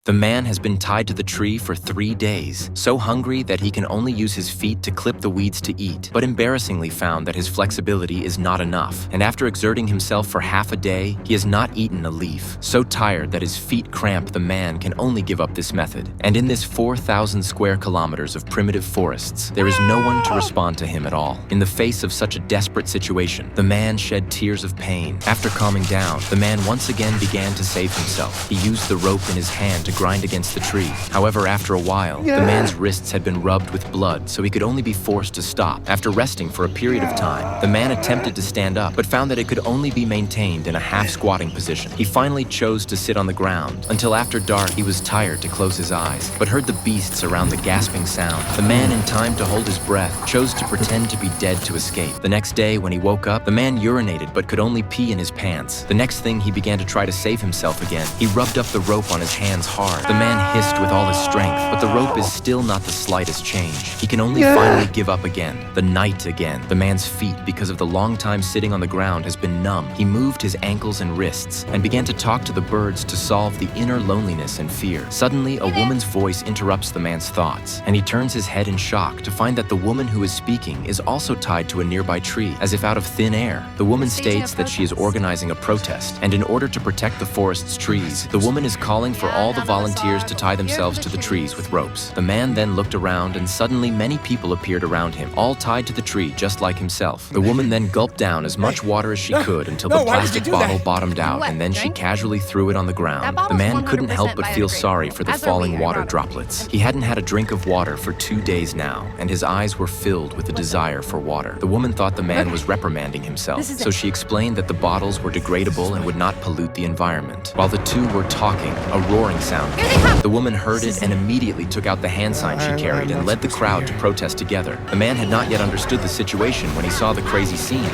The man has been tied to the tree for 3 days, so hungry that he can only use his feet to clip the weeds to eat, but embarrassingly found that his flexibility is not enough, and after exerting himself for half a day, he has not eaten a leaf. So tired that his feet cramp, the man can only give up this method. And in this 4,000 square kilometers of primitive forests, there is no one to respond to him at all. In the face of such a desperate situation, the man shed tears of pain. After calming down, the man once again began to save himself. He used the rope in his hand to grind against the tree. However, after a while, the man's wrists had been rubbed with blood, so he could only be forced to stop. After resting for a period of time, the man attempted to stand up, but found that it could only be maintained in a half-squatting position. He finally chose to sit on the ground. Until after dark, he was tired to close his eyes, but heard the beasts around the gasping sound. The man, in time to hold his breath, chose to pretend to be dead to escape. The next day, when he woke up, the man urinated but could only pee in his pants. The next thing, he began to try to save himself again. He rubbed up the rope on his hands hard. The man hissed with all his strength, but the rope is still not the slightest change. He can only finally give up again. The night again. The man's feet, because of the long time sitting on the ground, has been numb. He moved his ankles and wrists and began to talk to the birds to solve the inner loneliness and fear. Suddenly, a woman's voice interrupts the man's thoughts, and he turns his head in shock to find that the woman who is speaking is also tied to a nearby tree, as if out of thin air. The woman states that she is organizing a protest, and in order to protect the forest's trees, the woman is calling for all the volunteers to tie themselves to the trees with ropes. The man then looked around, and suddenly many people appeared around him, all tied to the tree just like himself. The woman then gulped down as much water as she could until the plastic bottle bottomed out, and then she casually threw it on the ground. The man couldn't help but feel sorry for the falling water droplets. He hadn't had a drink of water for 2 days now, and his eyes were filled with a desire for water. The woman thought the man was reprimanding himself, so she explained that the bottles were degradable and would not pollute the environment. While the two were talking, a roaring sound came. The woman heard it and immediately took out the hand sign she carried and led the crowd to protest together. The man had not yet understood the situation when he saw the crazy scene.